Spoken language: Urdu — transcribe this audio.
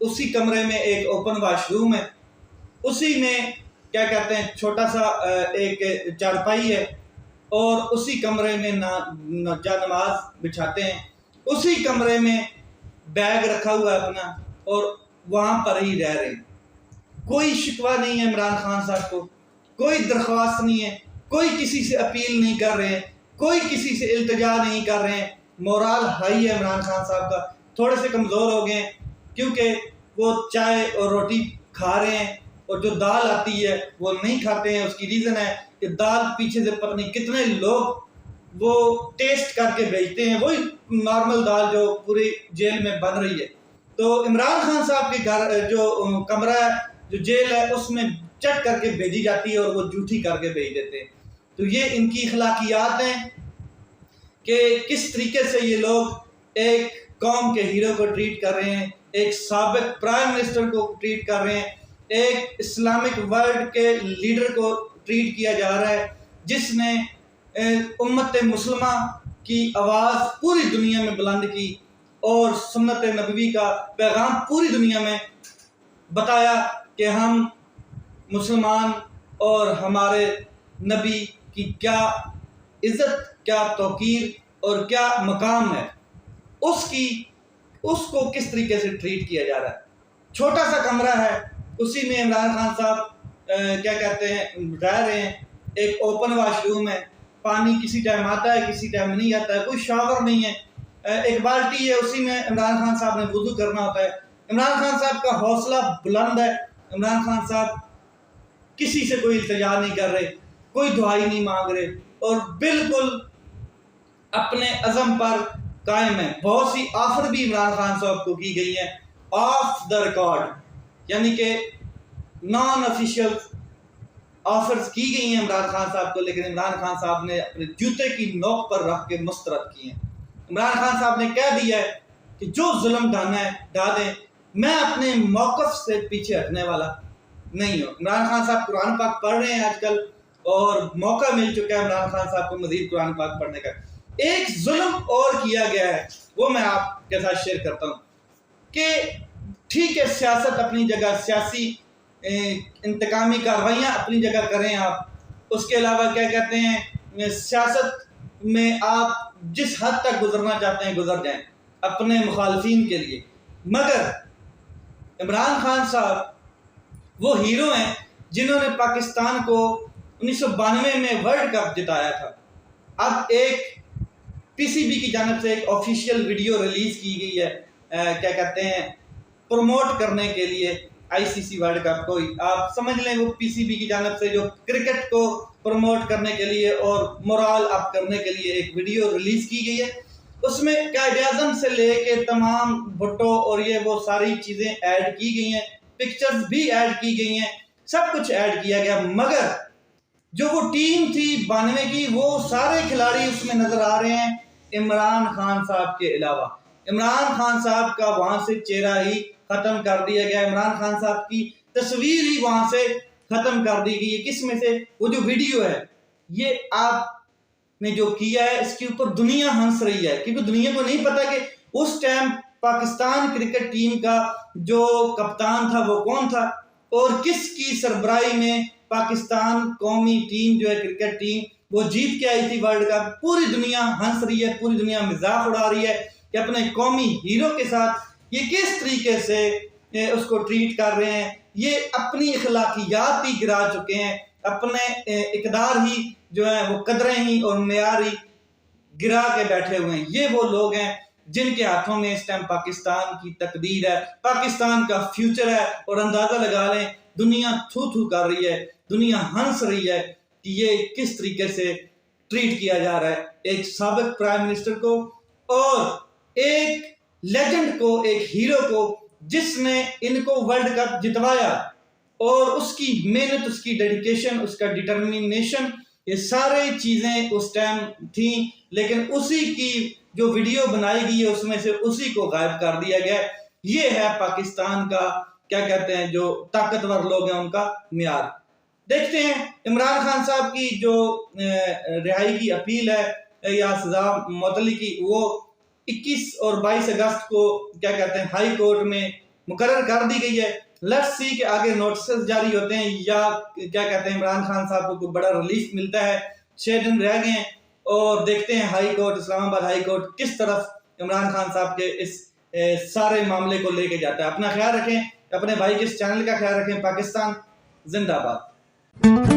اسی کمرے میں ایک اوپن واش روم ہے، اسی میں کیا کہتے ہیں چھوٹا سا ایک چارپائی ہے، اور اسی کمرے میں جا نماز بچھاتے ہیں، اسی کمرے میں بیگ رکھا ہوا ہے اپنا، اور وہاں پر ہی رہ رہے ہیں۔ کوئی شکوہ نہیں ہے عمران خان صاحب کو، کوئی درخواست نہیں ہے، کوئی کسی سے اپیل نہیں کر رہے ہیں، کوئی کسی سے التجا نہیں کر رہے ہیں۔ مورال ہائی ہے عمران خان صاحب کا، تھوڑے سے کمزور ہو گئے ہیں کیونکہ وہ چائے اور روٹی کھا رہے ہیں، اور جو دال آتی ہے وہ نہیں کھاتے ہیں۔ اس کی ریزن ہے کہ دال پیچھے سے پتہ نہیں کتنے لوگ وہ ٹیسٹ کر کے بھیجتے ہیں، وہی نارمل دال جو پوری جیل میں بن رہی ہے۔ تو عمران خان صاحب کے گھر جو کمرہ ہے، جو جیل ہے، اس میں چیک کر کے بھیجی جاتی ہے، اور وہ جھوٹی کر کے بھیج دیتے ہیں۔ تو یہ ان کی اخلاقیات ہیں کہ کس طریقے سے یہ لوگ ایک قوم کے ہیرو کو ٹریٹ کر رہے ہیں، ایک سابق پرائم منسٹر کو ٹریٹ کر رہے ہیں، ایک اسلامک ورلڈ کے لیڈر کو ٹریٹ کیا جا رہا ہے، جس نے امت مسلمہ کی آواز پوری دنیا میں بلند کی اور سنت نبوی کا پیغام پوری دنیا میں بتایا کہ ہم مسلمان اور ہمارے نبی کی کیا عزت، کیا توقیر اور کیا مقام ہے، اس کو کس طریقے سے ٹریٹ کیا جا رہا ہے۔ چھوٹا سا کمرہ ہے، اسی میں عمران خان صاحب کیا کہتے ہیں رہ رہے ہیں، ایک اوپن واش روم ہے، پانی کسی ٹائم آتا ہے کسی ٹائم نہیں آتا ہے، کوئی شاور نہیں ہے، ایک بالٹی ہے، اسی میں عمران خان صاحب نے وضو کرنا ہوتا ہے۔ عمران خان صاحب کا حوصلہ بلند ہے، عمران خان صاحب کسی سے کوئی التجا نہیں کر رہے، کوئی دعائی نہیں مانگ رہے، اور بالکل اپنے عزم پر قائم ہے۔ بہت سی آفر بھی عمران خان صاحب کو کی گئی ہیں آف دا ریکارڈ، یعنی کہ نان آفیشیل آفرز کی گئی ہیں عمران خان صاحب کو، لیکن عمران خان صاحب نے اپنے جوتے کی نوک پر رکھ کے مسترد کی ہیں۔ عمران خان صاحب نے کہہ دیا ہے کہ جو ظلم ڈھانا ہے ڈھا دیں، میں اپنے موقف سے پیچھے ہٹنے والا نہیں ہوں۔ عمران خان صاحب قرآن پاک پڑھ رہے ہیں آج کل، اور موقع مل چکا ہے عمران خان صاحب کو مزید قرآن پاک پڑھنے کا۔ ایک ظلم اور کیا گیا ہے، وہ میں آپ کے ساتھ شیئر کرتا ہوں کہ ٹھیک ہے سیاست اپنی جگہ، سیاسی انتقامی کارروائیاں اپنی جگہ کریں آپ، اس کے علاوہ کیا کہتے ہیں سیاست میں آپ جس حد تک گزرنا چاہتے ہیں گزر جائیں اپنے مخالفین کے لیے، مگر عمران خان صاحب وہ ہیرو ہیں جنہوں نے پاکستان کو 1992 میں ورلڈ کپ جتایا تھا۔ اب ایک پی سی بی کی جانب سے ایک آفیشیل ویڈیو ریلیز کی گئی ہے کیا کہتے ہیں پروموٹ کرنے کے لیے آئی سی سی ورلڈ کپ کو، آپ سمجھ لیں وہ پی سی بی کی جانب سے جو کرکٹ کو پروموٹ کرنے کے لیے اور مورال اپ کرنے کے لیے ایک ویڈیو ریلیز کی گئی ہے۔ اس میں قائد اعظم سے لے کے تمام بھٹو اور یہ وہ ساری چیزیں ایڈ کی گئی ہیں، پکچرز بھی ایڈ کی گئی ہیں، سب کچھ ایڈ کیا گیا، مگر جو وہ ٹیم تھی 92 کی، وہ سارے کھلاڑی اس میں نظر آ رہے ہیں عمران خان صاحب کے علاوہ۔ عمران خان صاحب کا وہاں سے چہرہ ہی ختم کر دیا گیا، عمران خان صاحب کی تصویر ہی وہاں سے ختم کر دی گئی ہے۔ کس میں سے؟ وہ جو ویڈیو ہے، یہ آپ نے جو کیا ہے اس کے اوپر دنیا ہنس رہی ہے، کیونکہ دنیا کو نہیں پتا کہ اس ٹائم پاکستان کرکٹ ٹیم کا جو کپتان تھا وہ کون تھا، اور کس کی سربراہی میں پاکستان قومی ٹیم جو ہے کرکٹ ٹیم وہ جیت کے آئی تھی ورلڈ کپ۔ پوری دنیا ہنس رہی ہے، پوری دنیا مذاق اڑا رہی ہے کہ اپنے قومی ہیرو کے ساتھ یہ کس طریقے سے اس کو ٹریٹ کر رہے ہیں۔ یہ اپنی اخلاقیات ہی گرا چکے ہیں، اپنے اقدار ہی جو ہے وہ قدریں ہی اور معیار ہی گرا کے بیٹھے ہوئے ہیں۔ یہ وہ لوگ ہیں جن کے ہاتھوں میں اس ٹائم پاکستان کی تقدیر ہے، پاکستان کا فیوچر ہے، اور اندازہ لگا لیں دنیا تھو تھو کر رہی ہے، دنیا ہنس رہی ہے کہ یہ کس طریقے سے ٹریٹ کیا جا رہا ہے ایک سابق پرائم منسٹر کو، اور ایک لیجنڈ کو، ایک ہیرو کو جس نے ان کو ورلڈ کپ جتوایا، اور اس کی محنت، اس کی ڈیڈیکیشن، اس کا ڈٹرمنیشن، یہ سارے چیزیں اس ٹائم تھیں، لیکن اسی کی جو ویڈیو بنائی گئی ہے اس میں سے اسی کو غائب کر دیا گیا۔ یہ ہے پاکستان کا کیا کہتے ہیں جو طاقتور لوگ ہیں ان کا معیار۔ دیکھتے ہیں عمران خان صاحب کی جو رہائی کی اپیل ہے یا سزا معطلی کی، وہ 21 اور 22 اگست کو کیا کہتے ہیں ہائی کورٹ میں مقرر کر دی گئی ہے. لیٹس سی کہ آگے نوٹسز جاری ہوتے ہیں یا کیا کہتے ہیں عمران خان صاحب کو کوئی بڑا ریلیف ملتا ہے. 6 دن رہ گئے ہیں اور دیکھتے ہیں ہائی کورٹ, اسلام آباد ہائی کورٹ کس طرف عمران خان صاحب کے اس سارے معاملے کو لے کے جاتا ہے. اپنا خیال رکھیں, اپنے بھائی کے اس چینل کا خیال رکھیں. پاکستان زندہ باد.